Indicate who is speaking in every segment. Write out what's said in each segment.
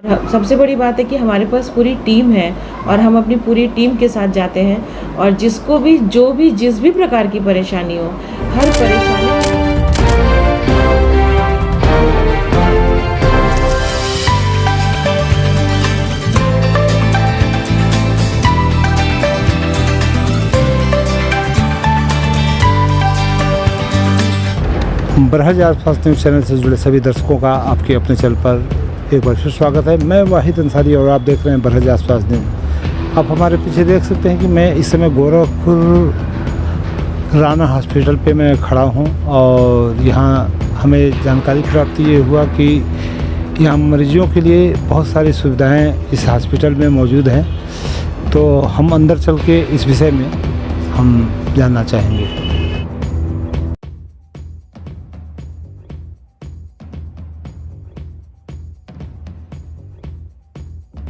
Speaker 1: सबसे बड़ी बात है कि हमारे पास पूरी टीम है और हम अपनी पूरी टीम के साथ जाते हैं और जिसको भी जिस भी प्रकार की परेशानी हो, हर परेशानी
Speaker 2: बरहज आसपास न्यूज़ चैनल से जुड़े सभी दर्शकों का आपके अपने चैनल पर एक बार फिर स्वागत है। मैं वाहिद अंसारी और आप देख रहे हैं बरहज आसपास न्यूज़। आप हमारे पीछे देख सकते हैं कि मैं इस समय गोरखपुर राना हॉस्पिटल पे मैं खड़ा हूं और यहाँ हमें जानकारी प्राप्ति ये हुआ कि यहाँ मरीजों के लिए बहुत सारी सुविधाएं इस हॉस्पिटल में मौजूद हैं, तो हम अंदर चल के इस विषय में हम जानना चाहेंगे।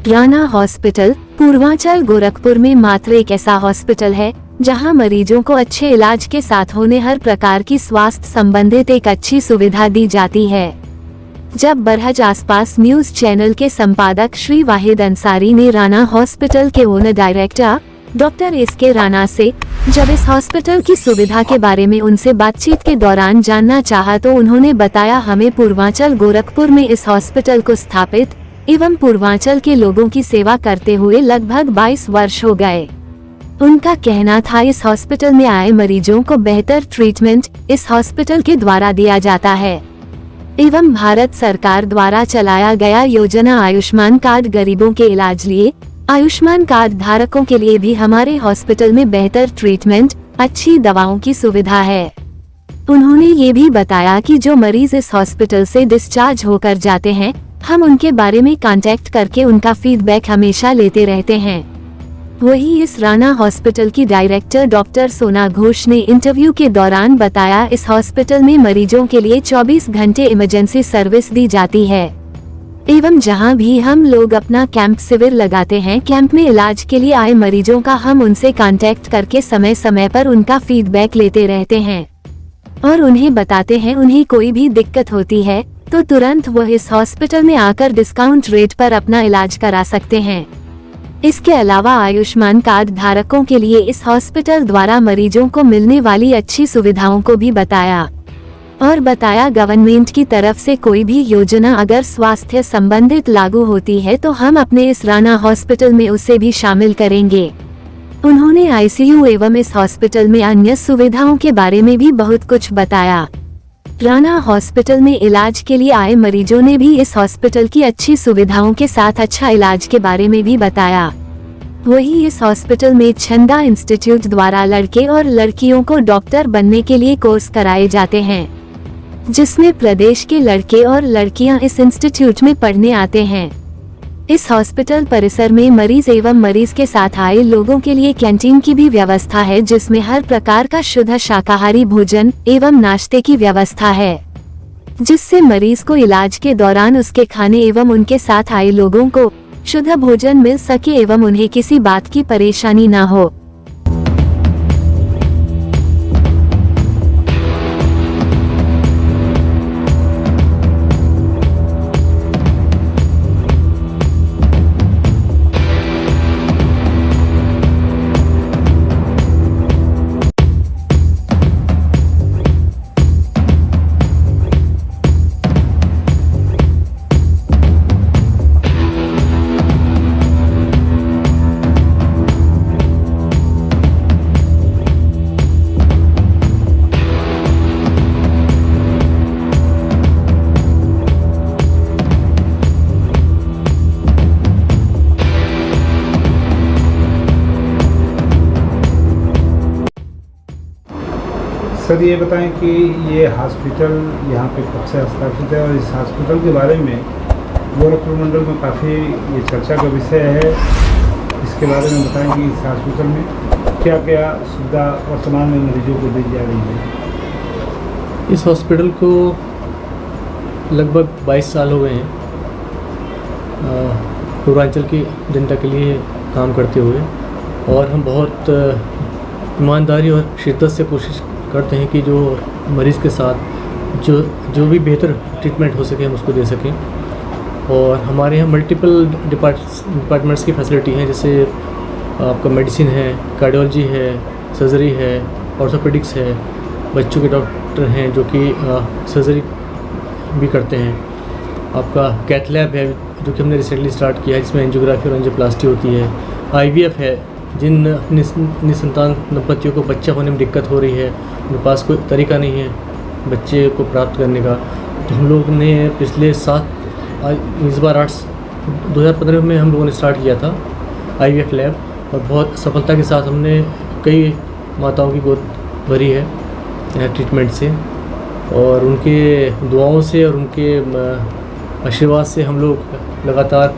Speaker 3: राना हॉस्पिटल पूर्वांचल गोरखपुर में मात्र एक ऐसा हॉस्पिटल है जहां मरीजों को अच्छे इलाज के साथ होने हर प्रकार की स्वास्थ्य संबंधित एक अच्छी सुविधा दी जाती है। जब बरहज आसपास न्यूज़ चैनल के संपादक श्री वाहिद अंसारी ने राना हॉस्पिटल के owner director doctor S K. Rana से जब इस हॉस्पिटल की सुविधा के बारे में उनसे बातचीत के दौरान जानना चाहा तो उन्होंने बताया, हमें पूर्वांचल गोरखपुर में इस हॉस्पिटल को स्थापित एवं पूर्वांचल के लोगों की सेवा करते हुए लगभग 22 वर्ष हो गए। उनका कहना था, इस हॉस्पिटल में आए मरीजों को बेहतर ट्रीटमेंट इस हॉस्पिटल के द्वारा दिया जाता है एवं भारत सरकार द्वारा चलाया गया योजना आयुष्मान कार्ड गरीबों के इलाज लिए आयुष्मान कार्ड धारकों के लिए भी हमारे हॉस्पिटल में बेहतर ट्रीटमेंट, अच्छी दवाओं की सुविधा है। उन्होंने ये भी बताया कि जो मरीज इस हॉस्पिटल से डिस्चार्ज होकर जाते हैं, हम उनके बारे में कांटेक्ट करके उनका फीडबैक हमेशा लेते रहते हैं। वही इस राना हॉस्पिटल की डायरेक्टर डॉक्टर सोना घोष ने इंटरव्यू के दौरान बताया, इस हॉस्पिटल में मरीजों के लिए 24 घंटे इमरजेंसी सर्विस दी जाती है एवं जहां भी हम लोग अपना कैंप शिविर लगाते हैं, कैंप में इलाज के लिए आए मरीजों का हम उनसे कांटेक्ट करके समय समय पर उनका फीडबैक लेते रहते हैं और उन्हें बताते हैं उन्हें कोई भी दिक्कत होती है तो तुरंत वह इस हॉस्पिटल में आकर डिस्काउंट रेट पर अपना इलाज करा सकते हैं। इसके अलावा आयुष्मान कार्ड धारकों के लिए इस हॉस्पिटल द्वारा मरीजों को मिलने वाली अच्छी सुविधाओं को भी बताया और बताया, गवर्नमेंट की तरफ से कोई भी योजना अगर स्वास्थ्य संबंधित लागू होती है तो हम अपने इस राना हॉस्पिटल में उसे भी शामिल करेंगे। उन्होंने आईसीयू एवं इस हॉस्पिटल में अन्य सुविधाओं के बारे में भी बहुत कुछ बताया। राना हॉस्पिटल में इलाज के लिए आए मरीजों ने भी इस हॉस्पिटल की अच्छी सुविधाओं के साथ अच्छा इलाज के बारे में भी बताया। वही इस हॉस्पिटल में छंदा इंस्टीट्यूट द्वारा लड़के और लड़कियों को डॉक्टर बनने के लिए कोर्स कराए जाते हैं, जिसमें प्रदेश के लड़के और लड़कियां इस इंस्टीट्यूट में पढ़ने आते हैं। इस हॉस्पिटल परिसर में मरीज एवं मरीज के साथ आए लोगों के लिए कैंटीन की भी व्यवस्था है, जिसमें हर प्रकार का शुद्ध शाकाहारी भोजन एवं नाश्ते की व्यवस्था है, जिससे मरीज को इलाज के दौरान उसके खाने एवं उनके साथ आए लोगों को शुद्ध भोजन मिल सके एवं उन्हें किसी बात की परेशानी न हो।
Speaker 2: सर ये बताएं कि ये हॉस्पिटल यहाँ पे कब से स्थापित है और इस हॉस्पिटल के बारे में गोरखपुर मंडल में काफ़ी ये चर्चा का विषय है, इसके बारे में बताएं कि इस हॉस्पिटल में क्या क्या सुविधा वर्तमान में मरीजों को दी जा रही है।
Speaker 4: इस हॉस्पिटल को लगभग 22 साल हो गए हैं पूर्वांचल की जनता के लिए काम करते हुए, और हम बहुत ईमानदारी और शिद्दत से कोशिश करते हैं कि जो मरीज़ के साथ जो भी बेहतर ट्रीटमेंट हो सके हम उसको दे सकें। और हमारे यहाँ मल्टीपल डिपार्टमेंट्स की फैसिलिटी हैं, जैसे आपका मेडिसिन है, कार्डियोलॉजी है, सर्जरी है, ऑर्थोपेडिक्स है, बच्चों के डॉक्टर हैं जो कि सर्जरी भी करते हैं, आपका कैथ लैब है जो कि हमने रिसेंटली स्टार्ट किया है जिसमें एंजियोग्राफी और एंजियोप्लास्टी होती है, IVF है, जिन निसंतान दंपतियों को बच्चा होने में दिक्कत हो रही है, उनके पास कोई तरीका नहीं है बच्चे को प्राप्त करने का, तो हम लोग ने पिछले इस बार 2015 में हम लोगों ने स्टार्ट किया था IVF लैब, और बहुत सफलता के साथ हमने कई माताओं की गोद भरी है ट्रीटमेंट से, और उनके दुआओं से और उनके आशीर्वाद से हम लोग लगातार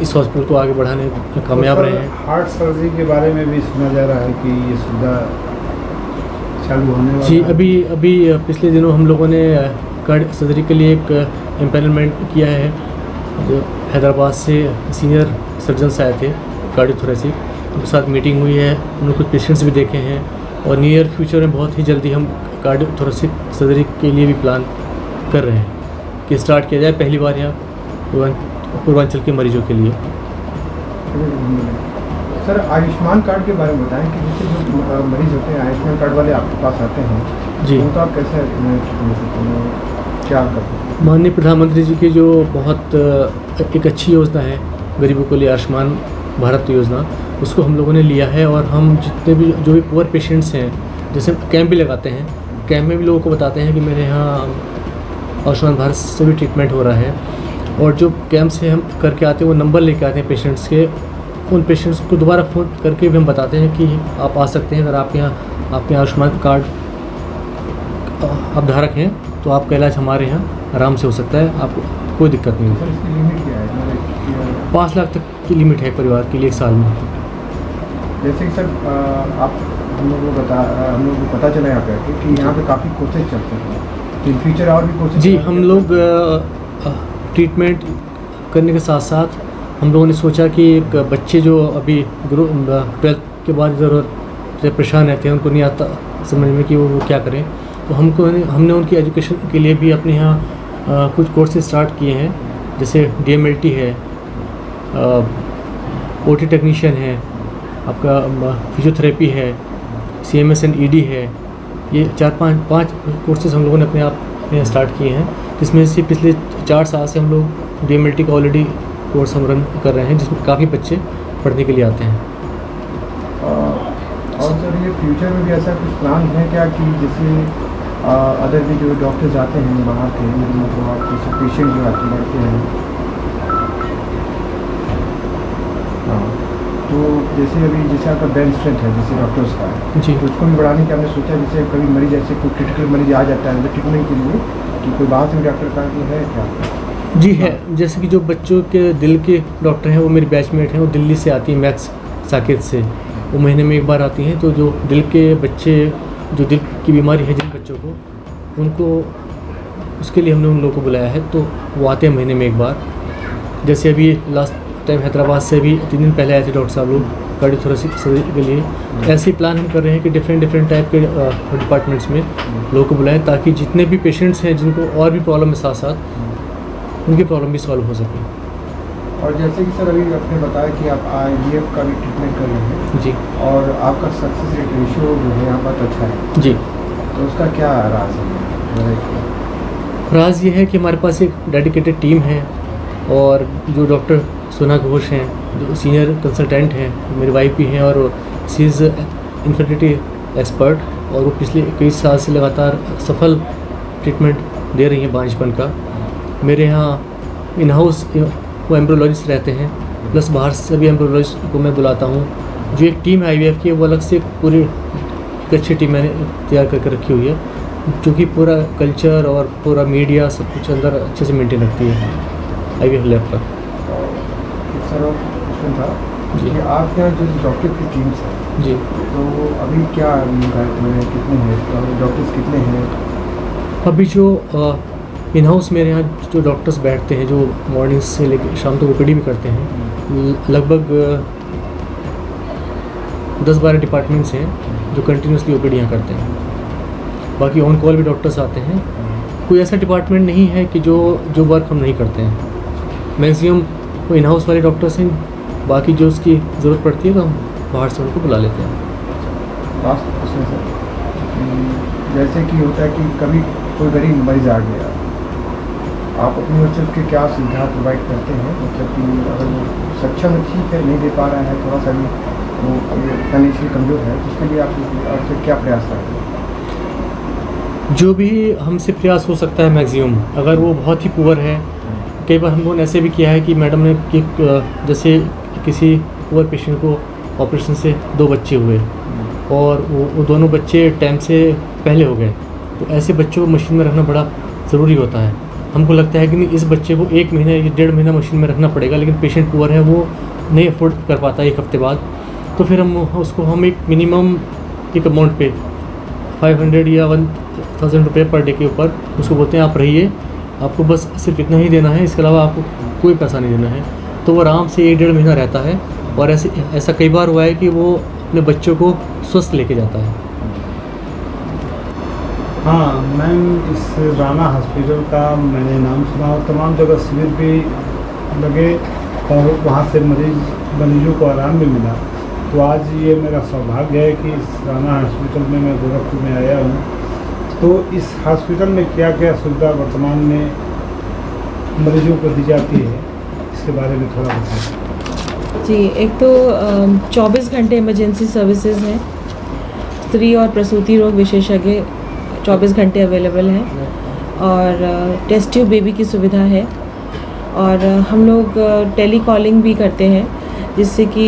Speaker 4: इस हॉस्पिटल को आगे बढ़ाने में कामयाब रहे हैं।
Speaker 2: हार्ट सर्जरी के बारे में भी सुना जा रहा है कि ये सुविधा चालू होने वाला
Speaker 4: जी,
Speaker 2: है।
Speaker 4: अभी पिछले दिनों हम लोगों ने कार्ड सर्जरी के लिए एक एम्पेनलमेंट किया है, जो हैदराबाद से सीनियर सर्जन्स आए थे कार्डियोथोरेसिक, उनके साथ मीटिंग हुई है, उन्होंने कुछ पेशेंट्स भी देखे हैं, और नियर फ्यूचर में बहुत ही जल्दी हम कार्डियोथोरेसिक सर्जरी के लिए भी प्लान कर रहे हैं कि स्टार्ट किया जाए पहली बार यहाँ पूर्वांचल के मरीजों के लिए।
Speaker 2: सर, आयुष्मान कार्ड के बारे में बताएं कि जैसे जो मरीज होते हैं आयुष्मान कार्ड वाले आपके पास आते हैं
Speaker 4: जी,
Speaker 2: उनको आप कैसे क्या करते हैं?
Speaker 4: माननीय प्रधानमंत्री जी की जो बहुत एक अच्छी योजना है गरीबों के लिए, आयुष्मान भारत योजना, उसको हम लोगों ने लिया है, और हम जितने भी जो भी पुअर पेशेंट्स हैं, जैसे कैंप भी लगाते हैं, कैंप में भी लोगों को बताते हैं कि मेरे यहाँ आयुष्मान भारत से भी ट्रीटमेंट हो रहा है, और जो कैंप से हम करके आते हैं वो नंबर लेके आते हैं पेशेंट्स के, उन पेशेंट्स को दोबारा फ़ोन करके भी हम बताते हैं कि आप आ सकते हैं, अगर आपके आयुष्मान कार्ड आप धारक हैं तो आपका इलाज हमारे यहाँ आराम से हो सकता है, आपको कोई दिक्कत नहीं
Speaker 2: सर,
Speaker 4: होगी।
Speaker 2: इसकी लिमिट क्या है?
Speaker 4: 5 लाख तक की लिमिट है परिवार के लिए 1 साल में।
Speaker 2: जैसे कि सर आप हम लोग को पता चला यहाँ पे कि यहाँ पे काफ़ी कोर्सेज चलते हैं, इन फ्यूचर और भी कोर्सेज?
Speaker 4: जी, हम लोग ट्रीटमेंट करने के साथ साथ हम लोगों ने सोचा कि एक बच्चे जो अभी 12th के बाद ज़रूरत से परेशान रहते हैं, उनको नहीं आता समझ में कि वो क्या करें, तो हमने उनकी एजुकेशन के लिए भी अपने यहाँ कुछ कोर्सेज स्टार्ट किए हैं, जैसे DMLT है, OT टेक्नीशियन है, आपका फिजियोथेरेपी है, CMS एंड ED है, ये 4-5 कोर्सेज हम लोगों ने अपने आप में स्टार्ट किए हैं, जिसमें से पिछले 4 साल से हम लोग DMLT का ऑलरेडी कोर्स हम रन कर रहे हैं, जिसमें काफ़ी बच्चे पढ़ने के लिए आते हैं।
Speaker 2: और सर, ये फ्यूचर में भी ऐसा कुछ प्लान है क्या कि जैसे अदर भी जो डॉक्टर्स आते हैं बाहर के, मतलब आप जैसे पेशेंट जो आते बढ़ते हैं, हाँ, तो जैसे आपका बेंच स्ट्रेंथ है जैसे डॉक्टर्स का है
Speaker 4: जी,
Speaker 2: तो उसको भी बढ़ाने की हमने सोचा, जैसे कभी मरीज ऐसे कोई क्रिटिकल मरीज आ जाता है ट्रीटमेंट के लिए, कि कोई बाहर से भी डॉक्टर का है क्या?
Speaker 4: जी है, जैसे कि जो बच्चों के दिल के डॉक्टर हैं वो मेरी बैचमेट हैं, वो दिल्ली से आती हैं, मैक्स साकेत से, वो महीने में 1 बार आती हैं, तो जो दिल के बच्चे, जो दिल की बीमारी है जिन बच्चों को, उनको उसके लिए हमने उन लोगों को बुलाया है, तो वो आते हैं महीने में 1 बार। जैसे अभी लास्ट टाइम हैदराबाद से भी 3 दिन पहले आए थे डॉक्टर साहब लोग कार्डियोथोरेसिक सर्जरी के लिए। ऐसे ही प्लान हम कर रहे हैं कि डिफरेंट टाइप के डिपार्टमेंट्स में लोगों को बुलाएं, ताकि जितने भी पेशेंट्स हैं जिनको और भी प्रॉब्लम है साथ साथ उनकी प्रॉब्लम भी सॉल्व हो सके।
Speaker 2: और जैसे कि सर अभी आपने बताया कि आप IVF का भी ट्रीटमेंट कर रहे हैं
Speaker 4: जी,
Speaker 2: और आपका सक्सेस रेशियो जो है यहाँ पर अच्छा है,
Speaker 4: जी,
Speaker 2: तो उसका क्या राज है?
Speaker 4: राज ये है कि हमारे पास एक डेडिकेटेड टीम है, और जो डॉक्टर सोना घोष हैं, जो सीनियर कंसल्टेंट हैं, मेरी वाइफ भी हैं, और सी इज़ इनफर्टिलिटी एक्सपर्ट, और वो पिछले 21 साल से लगातार सफल ट्रीटमेंट दे रही हैं बांझपन का। मेरे यहाँ इन हाउस वो एम्ब्रियोलॉजिस्ट रहते हैं, प्लस बाहर से भी एम्ब्रियोलॉजिस्ट को मैं बुलाता हूँ। जो एक टीम है IVF की, वो अलग से पूरी एक अच्छी टीम मैंने तैयार करके रखी हुई है, जो कि पूरा कल्चर और पूरा मीडिया सब कुछ अंदर अच्छे से मेंटेन रखती है IVF लैब पर।
Speaker 2: सर और क्वेश्चन था
Speaker 4: जी।
Speaker 2: कि आपके यहाँ जो डॉक्टर की टीम्स है,
Speaker 4: जी,
Speaker 2: तो अभी क्या कितने हैं डॉक्टर्स, कितने हैं?
Speaker 4: अभी जो इन हाउस मेरे यहाँ जो डॉक्टर्स बैठते हैं, जो मॉर्निंग से लेकर शाम तक OPD भी करते हैं, लगभग 10-12 डिपार्टमेंट्स हैं जो कंटिन्यूसली OPD यहाँ करते हैं। बाकी ऑन कॉल भी डॉक्टर्स आते हैं। कोई ऐसा डिपार्टमेंट नहीं है कि जो वर्क हम नहीं करते हैं। मैक्सिमम वो इन हाउस वाले डॉक्टर्स हैं, बाकी जो उसकी ज़रूरत पड़ती है तो हम बाहर से उनको बुला लेते हैं।
Speaker 2: लास्ट क्वेश्चन सर, जैसे कि होता है कि कभी कोई गरीब मरीज आ गया, आप अपनी ओर से उसके क्या सुविधा प्रोवाइड करते हैं? मतलब कि अगर वो सक्षम ठीक है, नहीं दे पा रहा है, थोड़ा सा भी वो फाइनेंशियल कमज़ोर है, तो उसके लिए आपसे क्या प्रयास करते हैं?
Speaker 4: जो भी हमसे प्रयास हो सकता है मैक्सिमम, अगर वो बहुत ही पुअर है, कई बार हम लोगों ने ऐसे भी किया है कि मैडम ने कि जैसे किसी पुअर पेशेंट को ऑपरेशन से 2 बच्चे हुए और वो दोनों बच्चे टाइम से पहले हो गए, तो ऐसे बच्चों को मशीन में रखना बड़ा ज़रूरी होता है। हमको लगता है कि नहीं, इस बच्चे को 1 महीना या 1.5 महीना मशीन में रखना पड़ेगा, लेकिन पेशेंट पुअर है, वो नहीं अफोर्ड कर पाता 1 हफ्ते बाद, तो फिर हम एक मिनिमम एक अमाउंट पे 500 या 1000 रुपये पर डे के ऊपर उसको बोलते हैं आप रहिए, आपको बस सिर्फ इतना ही देना है, इसके अलावा आपको कोई पैसा नहीं देना है। तो वो आराम से 1-1.5 महीना रहता है और ऐसा कई बार हुआ है कि वो अपने बच्चों को स्वस्थ लेके जाता है।
Speaker 2: हाँ मैम, इस राना हॉस्पिटल का मैंने नाम सुना और तमाम जगह शिविर भी लगे और वहाँ से मरीजों को आराम भी मिला। तो आज ये मेरा सौभाग्य है कि इस राना हॉस्पिटल में मैं गोरखपुर में आया हूँ। तो इस हॉस्पिटल में क्या क्या सुविधा वर्तमान में मरीजों को दी जाती है, इसके बारे में थोड़ा बताएं।
Speaker 1: जी, एक तो 24 घंटे इमरजेंसी सर्विसेज हैं, स्त्री और प्रसूति रोग विशेषज्ञ 24 घंटे अवेलेबल हैं और टेस्ट ट्यूब बेबी की सुविधा है और हम लोग टेली कॉलिंग भी करते हैं, जिससे कि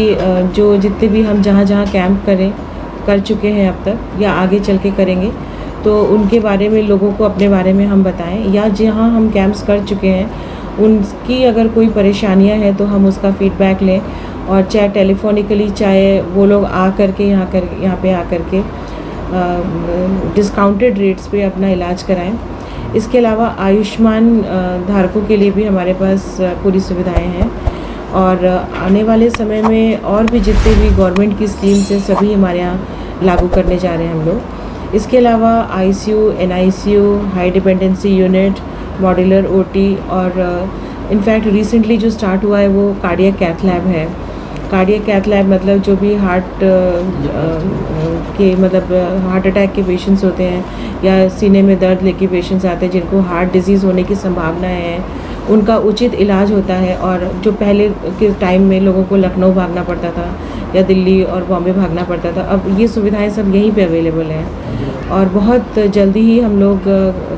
Speaker 1: जो जितने भी हम जहाँ जहाँ कैंप कर चुके हैं अब तक या आगे चल के करेंगे, तो उनके बारे में लोगों को अपने बारे में हम बताएं, या जहाँ हम कैंप्स कर चुके हैं उनकी अगर कोई परेशानियां हैं तो हम उसका फीडबैक लें और चाहे टेलीफोनिकली, चाहे वो लोग यहाँ पे आकर के डिस्काउंटेड रेट्स पे अपना इलाज कराएं। इसके अलावा आयुष्मान धारकों के लिए भी हमारे पास पूरी सुविधाएं हैं और आने वाले समय में और भी जितने भी गवर्नमेंट की स्कीम्स हैं सभी हमारे यहाँ लागू करने जा रहे हैं हम लोग। इसके अलावा ICU, NICU, high dependency unit, modular OT और इनफैक्ट रिसेंटली जो स्टार्ट हुआ है वो कार्डियक कैथ लैब है। कार्डियक कैथ लैब मतलब जो भी हार्ट अटैक के पेशेंट्स होते हैं या सीने में दर्द लेके पेशेंट्स आते हैं जिनको हार्ट डिजीज़ होने की संभावना है, उनका उचित इलाज होता है। और जो पहले के टाइम में लोगों को लखनऊ भागना पड़ता था या दिल्ली और बॉम्बे भागना पड़ता था, अब ये सुविधाएं सब यहीं पे अवेलेबल हैं और बहुत जल्दी ही हम लोग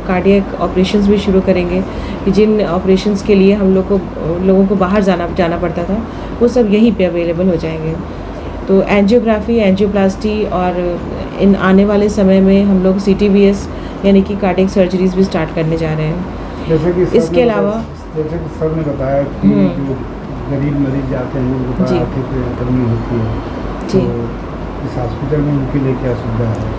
Speaker 1: कार्डियक ऑपरेशंस भी शुरू करेंगे कि जिन ऑपरेशंस के लिए हम लोगों को बाहर जाना पड़ता था वो सब यहीं पे अवेलेबल हो जाएंगे। तो एंजियोग्राफी, एंजियोप्लास्टी और इन आने वाले समय में हम लोग CTBS यानी कि कार्डियक सर्जरीज भी स्टार्ट करने जा रहे हैं।
Speaker 2: जैसे कि
Speaker 1: इसके अलावा
Speaker 2: जैसे कि सर ने बताया कि जो गरीब मरीज जाते हैं उनको आर्थिक कमी होती है,
Speaker 1: जी,
Speaker 2: तो इस हॉस्पिटल में उनके लिए क्या सुविधा है?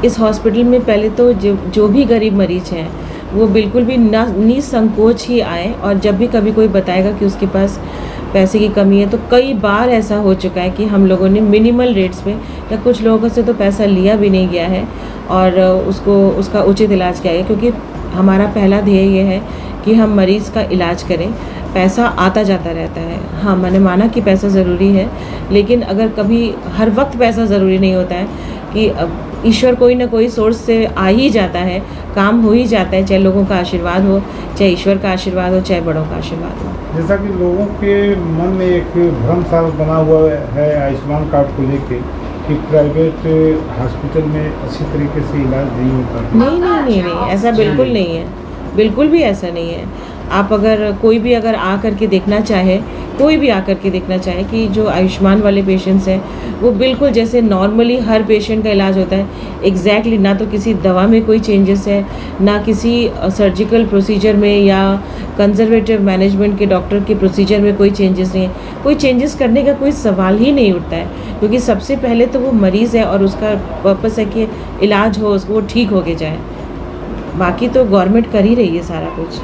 Speaker 1: इस हॉस्पिटल में पहले तो जो भी गरीब मरीज हैं वो बिल्कुल भी निसंकोच ही आए और जब भी कभी कोई बताएगा कि उसके पास पैसे की कमी है, तो कई बार ऐसा हो चुका है कि हम लोगों ने मिनिमल रेट्स पे या कुछ लोगों से तो पैसा लिया भी नहीं गया है और उसका उचित इलाज किया गया, क्योंकि हमारा पहला ध्येय ये है कि हम मरीज़ का इलाज करें। पैसा आता जाता रहता है, हाँ मैंने माना कि पैसा ज़रूरी है, लेकिन अगर कभी हर वक्त पैसा ज़रूरी नहीं होता है कि ईश्वर कोई ना कोई सोर्स से आ ही जाता है, काम हो ही जाता है, चाहे लोगों का आशीर्वाद हो, चाहे ईश्वर का आशीर्वाद हो, चाहे बड़ों का आशीर्वाद हो।
Speaker 2: जैसा कि लोगों के मन में एक भ्रम सा बना हुआ है आयुष्मान कार्ड को लेके कि प्राइवेट हॉस्पिटल में अच्छी तरीके से इलाज नहीं होता।
Speaker 1: नहीं, ऐसा बिल्कुल नहीं है, बिल्कुल भी ऐसा नहीं है। आप कोई भी आ कर के देखना चाहे, कोई भी आकर के देखना चाहे कि जो आयुष्मान वाले पेशेंट्स हैं वो बिल्कुल जैसे नॉर्मली हर पेशेंट का इलाज होता है एग्जैक्टली, ना तो किसी दवा में कोई चेंजेस है, ना किसी सर्जिकल प्रोसीजर में या कंजर्वेटिव मैनेजमेंट के डॉक्टर के प्रोसीजर में कोई चेंजेस नहीं है। कोई चेंजेस करने का कोई सवाल ही नहीं उठता है, क्योंकि सबसे पहले तो वो मरीज़ है और उसका पर्पस है कि इलाज हो, उसको ठीक हो के जाए। बाकी तो गवर्नमेंट कर ही रही है सारा कुछ।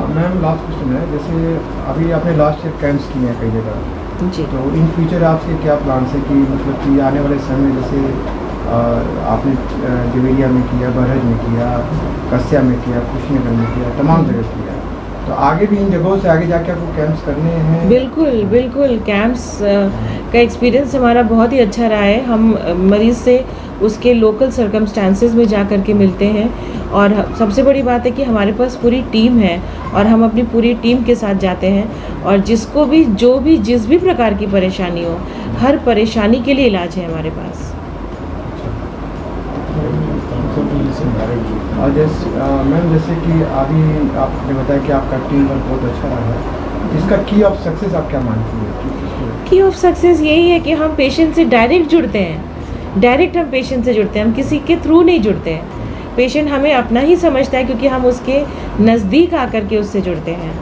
Speaker 2: मैम लास्ट क्वेश्चन है, जैसे अभी आपने लास्ट ईयर कैंप्स किए हैं कई जगह
Speaker 1: जी,
Speaker 2: तो इन फ्यूचर आपके क्या प्लान है कि मतलब कि आने वाले समय में जैसे आपने जवेरिया में किया, बरहज में किया, कस्या में किया, कुशीनगर में किया, तमाम जगह किया,
Speaker 5: तो आगे भी इन जगहों से आगे जाके आपको कैंप्स करने हैं?
Speaker 1: बिल्कुल बिल्कुल, कैंप्स का एक्सपीरियंस हमारा बहुत ही अच्छा रहा है। हम मरीज़ से उसके लोकल सर्कमस्टांसेस में जा कर के मिलते हैं, और सबसे बड़ी बात है कि हमारे पास पूरी टीम है और हम अपनी पूरी टीम के साथ जाते हैं, और जिसको भी जिस भी प्रकार की परेशानी हो, हर परेशानी के लिए इलाज है हमारे पास।
Speaker 5: और मैम जैसे कि अभी आपने बताया कि आपका टीम वर्क बहुत अच्छा रहा है, इसका की ऑफ सक्सेस आप क्या मानती हैं?
Speaker 1: की ऑफ सक्सेस यही है कि हम पेशेंट से डायरेक्ट जुड़ते हैं, डायरेक्ट हम पेशेंट से जुड़ते हैं, हम किसी के थ्रू नहीं जुड़ते हैं। पेशेंट हमें अपना ही समझता है क्योंकि हम उसके नज़दीक आकर के उससे जुड़ते हैं,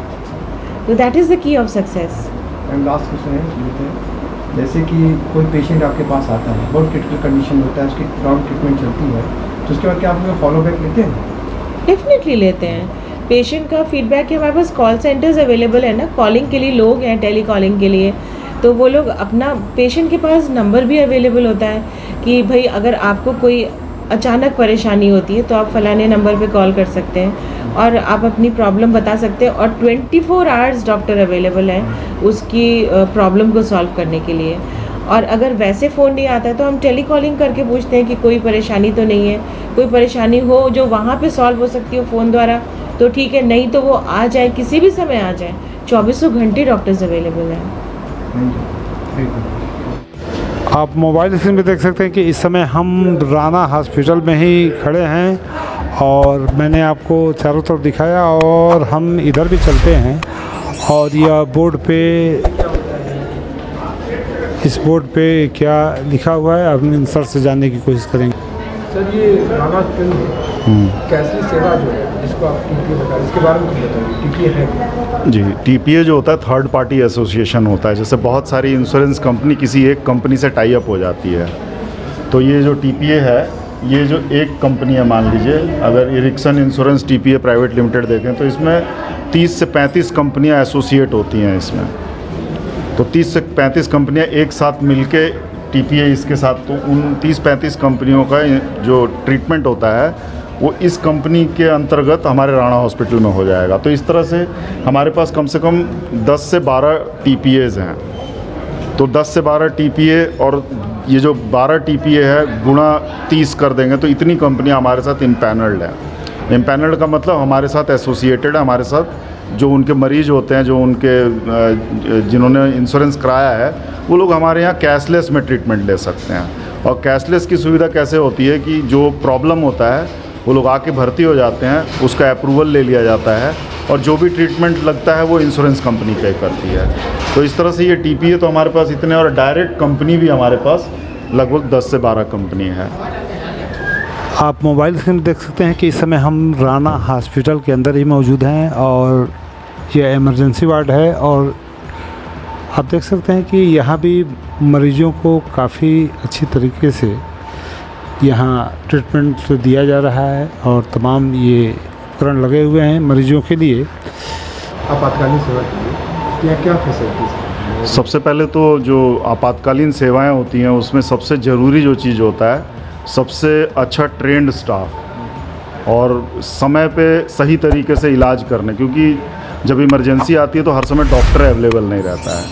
Speaker 1: तो that is the key of success.
Speaker 5: Ma'am last question है, जैसे कि कोई पेशेंट आपके पास आता है, बहुत क्रिटिकल कंडीशन होता है, उसकी लॉन्ग ट्रीटमेंट चलती है, तो उसके बाद क्या आप फॉलो बैक लेते हैं?
Speaker 1: डेफिनेटली लेते हैं। पेशेंट का फीडबैक है, हमारे पास कॉल सेंटर्स अवेलेबल है ना, कॉलिंग के लिए लोग हैं, टेली कॉलिंग के लिए, तो वो लोग अपना, पेशेंट के पास नंबर भी अवेलेबल होता है कि भाई अगर आपको कोई अचानक परेशानी होती है तो आप फलाने नंबर पे कॉल कर सकते हैं और आप अपनी प्रॉब्लम बता सकते हैं, और 24 आवर्स डॉक्टर अवेलेबल है उसकी प्रॉब्लम को सॉल्व करने के लिए। और अगर वैसे फ़ोन नहीं आता है तो हम टेली कॉलिंग करके पूछते हैं कि कोई परेशानी तो नहीं है, कोई परेशानी हो जो वहाँ पे सॉल्व हो सकती हो फ़ोन द्वारा तो ठीक है, नहीं तो वो आ जाए, किसी भी समय आ जाए, 24 घंटे डॉक्टर्स अवेलेबल हैं।
Speaker 2: आप मोबाइल स्क्रीन पे देख सकते हैं कि इस समय हम राना हॉस्पिटल में ही खड़े हैं, और मैंने आपको चारों तरफ दिखाया, और हम इधर भी चलते हैं, और यह बोर्ड पे, इस बोर्ड पे क्या लिखा हुआ है हम इन सर से जानने की कोशिश करेंगे।
Speaker 5: सर ये राना कैसी सेवा जो है जिसको आप टीपीए बता रहे हैं, इसके बारे में कुछ बताइए। टीपीए है
Speaker 6: जी, टीपीए जो होता है थर्ड पार्टी एसोसिएशन होता है, जैसे बहुत सारी इंश्योरेंस कंपनी किसी एक कंपनी से टाई अप हो जाती है, तो ये जो टीपीए है, ये जो एक कंपनी है, मान लीजिए अगर Erikson insurance TPA private limited देखें तो इसमें 30 से 35 कंपनियां एसोसिएट होती हैं इसमें, तो 30 से 35 कंपनियां एक साथ मिलके टीपीए इसके साथ, तो उन 30-35 कंपनियों का जो ट्रीटमेंट होता है वो इस कंपनी के अंतर्गत हमारे राणा हॉस्पिटल में हो जाएगा। तो इस तरह से हमारे पास कम से कम 10 से 12 टीपीएज़ हैं, तो 10 से 12 टीपीए, और ये जो 12 टीपीए है गुणा 30 कर देंगे तो इतनी कंपनियां हमारे साथ इम्पैनल्ड हैं। इम्पैनल्ड का मतलब हमारे साथ एसोसिएटेड है, हमारे साथ जो उनके मरीज़ होते हैं, जो उनके जिन्होंने इंश्योरेंस कराया है, वो लोग हमारे यहाँ कैशलेस में ट्रीटमेंट ले सकते हैं। और कैशलेस की सुविधा कैसे होती है कि जो प्रॉब्लम होता है वो लोग आके भर्ती हो जाते हैं, उसका अप्रूवल ले लिया जाता है, और जो भी ट्रीटमेंट लगता है वो इंश्योरेंस कंपनी पे करती है। तो इस तरह से ये टीपीए तो हमारे पास इतने, और डायरेक्ट कंपनी भी हमारे पास लगभग 10 से 12 कंपनी है।
Speaker 2: आप मोबाइल स्क्रीन देख सकते हैं कि इस समय हम राना हॉस्पिटल के अंदर ही मौजूद हैं, और यह इमरजेंसी वार्ड है, और आप देख सकते हैं कि यहाँ भी मरीजों को काफ़ी अच्छी तरीके से यहाँ ट्रीटमेंट दिया जा रहा है, और तमाम ये उपकरण लगे हुए हैं मरीजों के लिए।
Speaker 5: आपातकालीन सेवा के लिए क्या क्या फैसिलिटीज़?
Speaker 6: सबसे पहले तो जो आपातकालीन सेवाएं होती हैं उसमें सबसे ज़रूरी जो चीज़ होता है, सबसे अच्छा ट्रेंड स्टाफ, और समय पे सही तरीके से इलाज करने, क्योंकि जब इमरजेंसी आती है तो हर समय डॉक्टर अवेलेबल नहीं रहता है।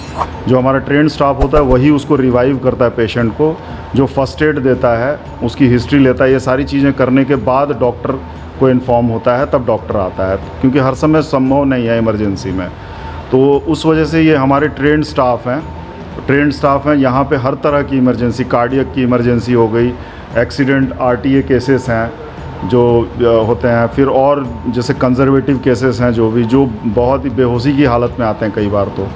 Speaker 6: जो हमारा ट्रेंड स्टाफ होता है वही उसको रिवाइव करता है पेशेंट को, जो फर्स्ट एड देता है, उसकी हिस्ट्री लेता है, ये सारी चीज़ें करने के बाद डॉक्टर को इन्फॉर्म होता है, तब डॉक्टर आता है, क्योंकि हर समय संभव नहीं है इमरजेंसी में। तो उस वजह से ये हमारे ट्रेंड स्टाफ हैं, यहाँ पे हर तरह की इमरजेंसी, कार्डियक की इमरजेंसी हो गई, एक्सीडेंट आरटीए केसेस हैं जो होते हैं, फिर और जैसे कंजर्वेटिव केसेस हैं जो बहुत ही बेहोशी की हालत में आते हैं कई बार तो,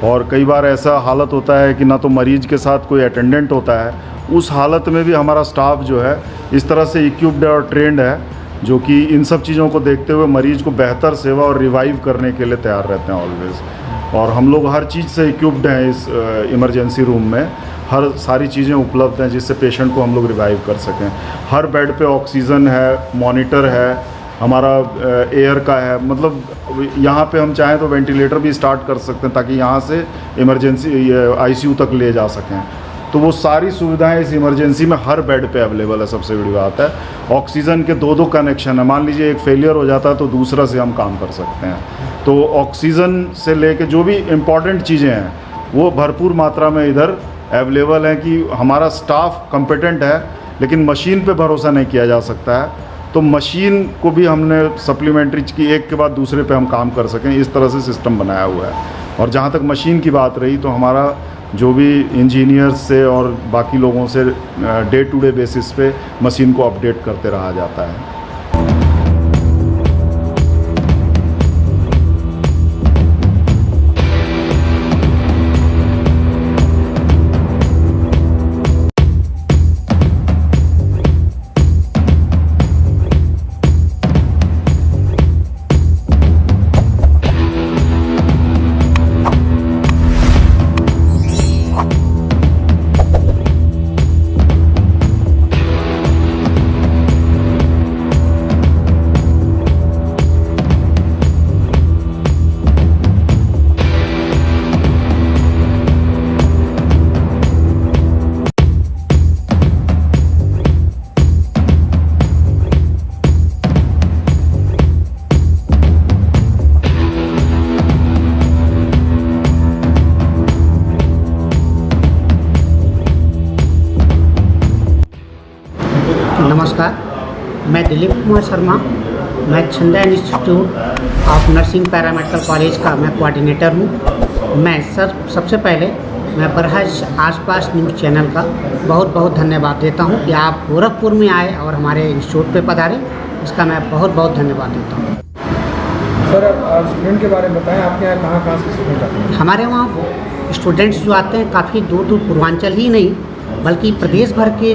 Speaker 6: और कई बार ऐसा हालत होता है कि ना तो मरीज के साथ कोई अटेंडेंट होता है, उस हालत में भी हमारा स्टाफ जो है इस तरह से इक्विप्ड और ट्रेंड है, जो कि इन सब चीज़ों को देखते हुए मरीज को बेहतर सेवा और रिवाइव करने के लिए तैयार रहते हैं ऑलवेज़। और हम लोग हर चीज़ से इक्विप्ड हैं इस इमरजेंसी रूम में, हर सारी चीज़ें उपलब्ध हैं जिससे पेशेंट को हम लोग रिवाइव कर सकें। हर बेड पे ऑक्सीजन है, मॉनिटर है, हमारा एयर का है, मतलब यहाँ पे हम चाहें तो वेंटिलेटर भी स्टार्ट कर सकते हैं ताकि यहाँ से इमरजेंसी आईसीयू तक ले जा सकें। तो वो सारी सुविधाएं इस इमरजेंसी में हर बेड पे अवेलेबल है। सबसे बड़ी बात है ऑक्सीजन के 2-2 कनेक्शन है, मान लीजिए एक फेलियर हो जाता है तो दूसरा से हम काम कर सकते हैं। तो ऑक्सीजन से लेके जो भी इम्पॉर्टेंट चीज़ें हैं वो भरपूर मात्रा में इधर अवेलेबल हैं कि हमारा स्टाफ कॉम्पिटेंट है, लेकिन मशीन पे भरोसा नहीं किया जा सकता है। तो मशीन को भी हमने सप्लीमेंट्री की एक के बाद दूसरे पे हम काम कर सकें, इस तरह से सिस्टम बनाया हुआ है। और जहाँ तक मशीन की बात रही तो हमारा जो भी इंजीनियर्स से और बाकी लोगों से डे टू डे बेसिस पे मशीन को अपडेट करते रहा जाता है।
Speaker 7: नमस्कार, मैं दिलीप कुमार शर्मा, मैं Chhanda institute of nursing paramedical college का मैं कोऑर्डिनेटर हूँ। मैं सबसे पहले मैं बरहज आसपास न्यूज़ चैनल का बहुत बहुत धन्यवाद देता हूँ कि आप गोरखपुर में आए और हमारे इंस्टीट्यूट पे पधारे, इसका मैं बहुत बहुत धन्यवाद देता हूँ।
Speaker 5: सर, आप स्टूडेंट के बारे में बताएं, आपके यहाँ कहाँ से स्टूडेंट आते हैं?
Speaker 7: हमारे वहाँ स्टूडेंट्स जो आते हैं काफ़ी दूर दूर, पूर्वांचल ही नहीं बल्कि प्रदेश भर के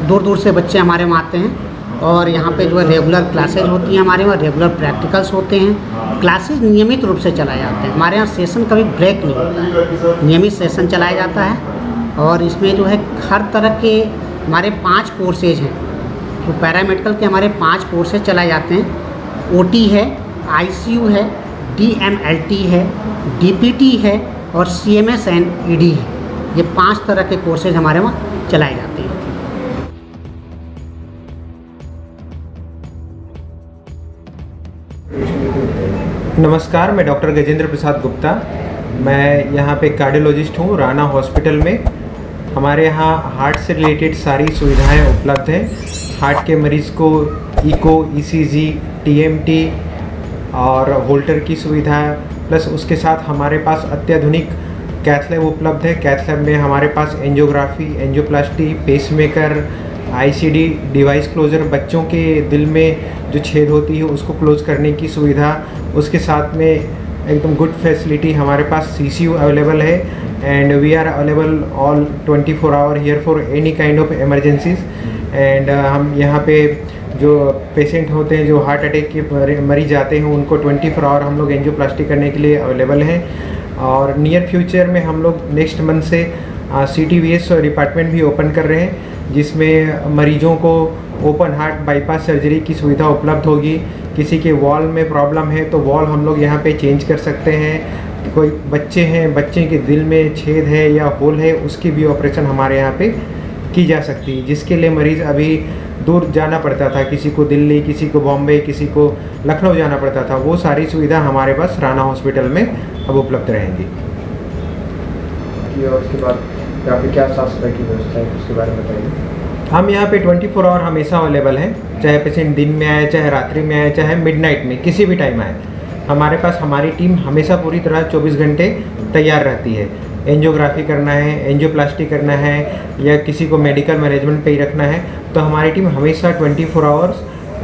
Speaker 7: दूर दूर से बच्चे हमारे वहाँ आते हैं। और यहाँ पे जो है रेगुलर क्लासेज होती हैं, हमारे वहाँ रेगुलर प्रैक्टिकल्स होते हैं, क्लासेज नियमित रूप से चलाए जाते हैं। हमारे यहाँ सेशन कभी ब्रेक नहीं होता है, नियमित सेशन चलाया जाता है। और इसमें जो है हर तरह के हमारे 5 कोर्सेज हैं, तो पैरामेडिकल के हमारे 5 कोर्सेज चलाए जाते हैं। ओटी है, आईसीयू है, डीएमएलटी है, डीपीटी है और सीएमएस एंड ईडी है। ये 5 तरह के कोर्सेज हमारे वहाँ चलाए जाते हैं।
Speaker 8: नमस्कार, मैं डॉक्टर गजेंद्र प्रसाद गुप्ता, मैं यहाँ पे कार्डियोलॉजिस्ट हूँ राणा हॉस्पिटल में। हमारे यहाँ हार्ट से रिलेटेड सारी सुविधाएं उपलब्ध हैं। हार्ट के मरीज़ को इको, ईसीजी, टीएमटी और होल्टर की सुविधा, प्लस उसके साथ हमारे पास अत्याधुनिक कैथ लैब उपलब्ध है। कैथ लैब में हमारे पास angiography, angioplasty, pacemaker, ICD, device closure, बच्चों के दिल में जो छेद होती है उसको क्लोज करने की सुविधा, उसके साथ में एकदम गुड फैसिलिटी हमारे पास सीसीयू अवेलेबल है। And we are available all 24 hour here for any kind of emergencies. एंड हम यहाँ पे जो पेशेंट होते हैं, जो हार्ट अटैक के मरीज आते हैं, उनको 24 आवर हम लोग एंजियोप्लास्टी करने के लिए अवेलेबल हैं। और नियर फ्यूचर में हम लोग नेक्स्ट मंथ से CTVS डिपार्टमेंट भी ओपन कर रहे हैं, जिसमें मरीजों को ओपन हार्ट बाईपास सर्जरी की सुविधा उपलब्ध होगी। किसी के वॉल में प्रॉब्लम है तो वॉल हम लोग यहाँ पे चेंज कर सकते हैं। कोई बच्चे हैं, बच्चे के दिल में छेद है या होल है, उसकी भी ऑपरेशन हमारे यहाँ पे की जा सकती है, जिसके लिए मरीज़ अभी दूर जाना पड़ता था, किसी को दिल्ली, किसी को बॉम्बे, किसी को लखनऊ जाना पड़ता था। वो सारी सुविधा हमारे पास राणा हॉस्पिटल में अब उपलब्ध रहेंगी।
Speaker 5: और उसके बाद यहाँ पे क्या साफ सफाई की व्यवस्था है, उसके बारे में बताइए।
Speaker 8: हम यहाँ पे 24 आवर हमेशा अवेलेबल हैं, चाहे पेशेंट दिन में आए, चाहे रात्रि में आए, चाहे मिडनाइट में, किसी भी टाइम आए। हमारे पास हमारी टीम हमेशा पूरी तरह 24 घंटे तैयार रहती है। एंजियोग्राफी करना है, एंजियोप्लास्टी करना है या किसी को मेडिकल मैनेजमेंट पे ही रखना है, तो हमारी टीम हमेशा 24 आवर्स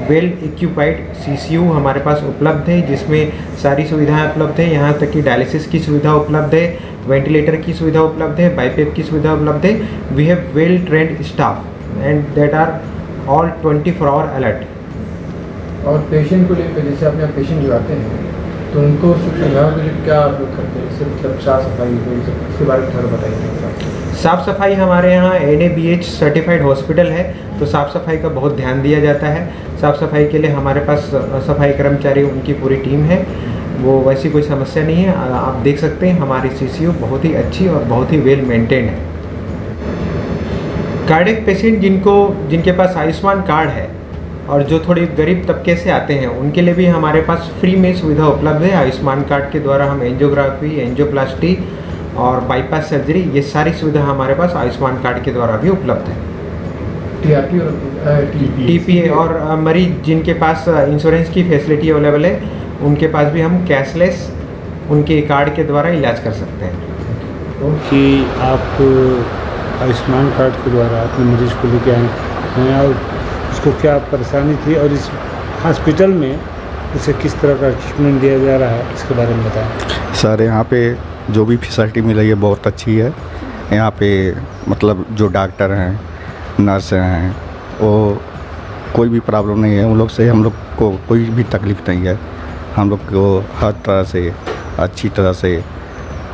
Speaker 8: वेल इक्विपाइड सीसीयू हमारे पास उपलब्ध है, जिसमें सारी सुविधाएं उपलब्ध है। यहाँ तक कि डायलिसिस की सुविधा उपलब्ध है, वेंटिलेटर की सुविधा उपलब्ध है, बाईपेप की सुविधा उपलब्ध है। We have well trained staff and that are all 24 hour alert.
Speaker 5: और पेशेंट को लेकर, जैसे अपने पेशेंट जो आते हैं तो उनको सुविधाओं के लिए क्या आप लोग करते हैं, सिर्फ मतलब साफ सफाई, इसके बारे में थोड़ा बताइए।
Speaker 8: साफ़ सफाई हमारे यहाँ NABH सर्टिफाइड हॉस्पिटल है, तो साफ़ सफाई का बहुत ध्यान दिया जाता है। साफ़ सफाई के लिए हमारे पास सफाई कर्मचारी, उनकी पूरी टीम है, वो वैसी कोई समस्या नहीं है। आप देख सकते हैं हमारी CCU बहुत ही अच्छी और बहुत ही वेल मेंटेन है। कार्डियक पेशेंट जिनके पास आयुष्मान कार्ड है, और जो थोड़ी गरीब तबके से आते हैं उनके लिए भी हमारे पास फ्री में सुविधा उपलब्ध है। आयुष्मान कार्ड के द्वारा हम एंजियोग्राफी, एंजियोप्लास्टी और बाईपास सर्जरी, ये सारी सुविधा हमारे पास आयुष्मान कार्ड के द्वारा भी उपलब्ध है।
Speaker 5: टीआरपी और
Speaker 8: टीपीए और मरीज जिनके पास इंश्योरेंस की फैसिलिटी अवेलेबल है उनके पास भी हम कैशलेस उनके कार्ड के द्वारा इलाज कर सकते हैं।
Speaker 2: कि आप आयुष्मान कार्ड के द्वारा अपने मरीज को लेके आए हैं और उसको क्या परेशानी थी और इस हॉस्पिटल में उसे किस तरह का ट्रीटमेंट दिया जा रहा है, इसके बारे में बताएं।
Speaker 9: सर, यहाँ पे जो भी फैसिलिटी मिल रही है बहुत अच्छी है। यहाँ पे मतलब जो डॉक्टर हैं, नर्स हैं, वो कोई भी प्रॉब्लम नहीं है उन लोग से। हम लोग को कोई भी तकलीफ़ नहीं है। हम लोग को हर तरह से अच्छी तरह से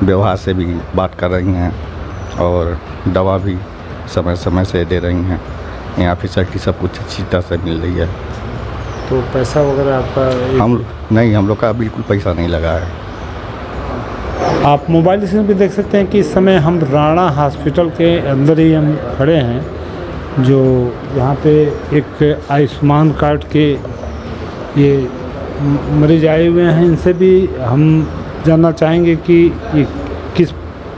Speaker 9: व्यवहार से भी बात कर रही हैं और दवा भी समय समय से दे रही हैं। यहाँ फैसिलिटी सब कुछ अच्छी तरह से मिल रही है।
Speaker 2: तो पैसा वगैरह आपका
Speaker 9: हम लोग का बिल्कुल पैसा नहीं लगा है।
Speaker 2: आप मोबाइल स्क्रीन पे देख सकते हैं कि इस समय हम राणा हॉस्पिटल के अंदर ही हम खड़े हैं, जो यहाँ पे एक आयुष्मान कार्ड के ये मरीज आए हुए हैं। इनसे भी हम जानना चाहेंगे कि ये किस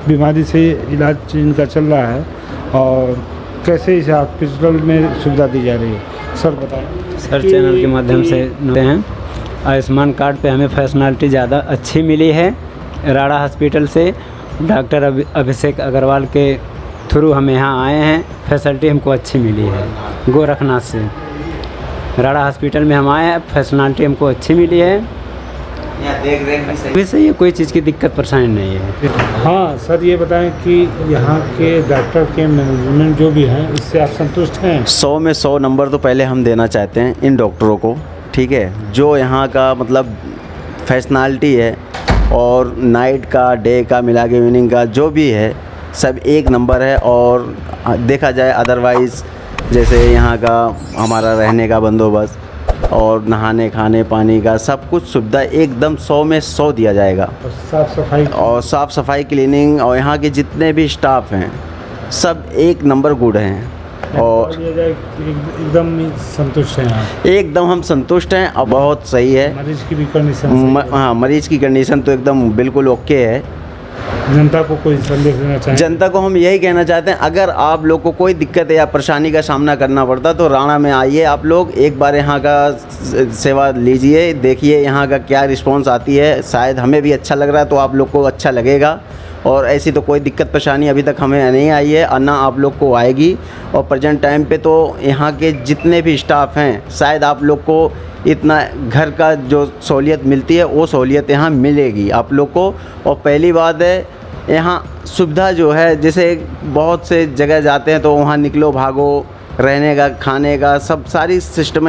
Speaker 2: बीमारी से इलाज इनका चल रहा है और कैसे इस हॉस्पिटल में सुविधा दी जा रही है। सर बताएं।
Speaker 10: सर, चैनल के माध्यम से हैं आयुष्मान कार्ड पे हमें फैसिलिटी ज़्यादा अच्छी मिली है। राणा हॉस्पिटल से डॉक्टर अभिषेक अग्रवाल के थ्रू हम यहाँ आए हैं। फैसिलिटी हमको अच्छी मिली है। गोरखनाथ से राणा हॉस्पिटल में हम आए हैं, फैसिलिटी हमको अच्छी मिली है। यहाँ देख रेख भी सही है, कोई चीज़ की दिक्कत परेशानी नहीं है।
Speaker 2: हाँ सर, ये बताएं कि यहाँ के डॉक्टर के मैनेजमेंट जो भी हैं, इससे आप संतुष्ट हैं?
Speaker 11: 100 में 100 नंबर तो पहले हम देना चाहते हैं इन डॉक्टरों को। ठीक है, जो यहाँ का मतलब फैसिलिटी है और नाइट का, डे का मिला के इवनिंग का जो भी है सब एक नंबर है। और देखा जाए अदरवाइज़ जैसे यहाँ का हमारा रहने का बंदोबस्त और नहाने, खाने, पानी का सब कुछ सुविधा एकदम 100 में 100 दिया जाएगा। और साफ़ सफाई क्लीनिंग और यहाँ के जितने भी स्टाफ हैं सब एक नंबर गुड हैं और
Speaker 2: एकदम संतुष्ट हैं आप?
Speaker 11: एकदम हम संतुष्ट हैं और बहुत सही है।
Speaker 2: मरीज की भी कंडीशन
Speaker 11: हाँ, मरीज की कंडीशन तो एकदम बिल्कुल ओके है।
Speaker 2: जनता को कोई संदेश देना चाहिए?
Speaker 11: जनता को हम यही कहना चाहते हैं, अगर आप लोग को कोई दिक्कत या परेशानी का सामना करना पड़ता तो राणा में आइए। आप लोग एक बार यहाँ का सेवा लीजिए, देखिए यहाँ का क्या रिस्पांस आती है। शायद हमें भी अच्छा लग रहा है तो आप लोग को अच्छा लगेगा। और ऐसी तो कोई दिक्कत परेशानी अभी तक हमें नहीं आई है और ना आप लोग को आएगी। और प्रेजेंट टाइम पे तो यहाँ के जितने भी स्टाफ हैं शायद आप लोग को इतना घर का जो सहूलियत मिलती है वो सहूलियत यहाँ मिलेगी आप लोग को। और पहली बात है, यहाँ सुविधा जो है, जैसे बहुत से जगह जाते हैं तो वहाँ निकलो भागो, रहने का, खाने का सब सारी सिस्टम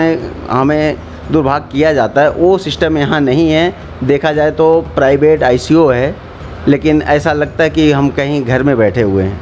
Speaker 11: हमें दुर्भाग किया जाता है, वो सिस्टम यहाँ नहीं है। देखा जाए तो प्राइवेट आईसीयू है, लेकिन ऐसा लगता है कि हम कहीं घर में बैठे हुए हैं।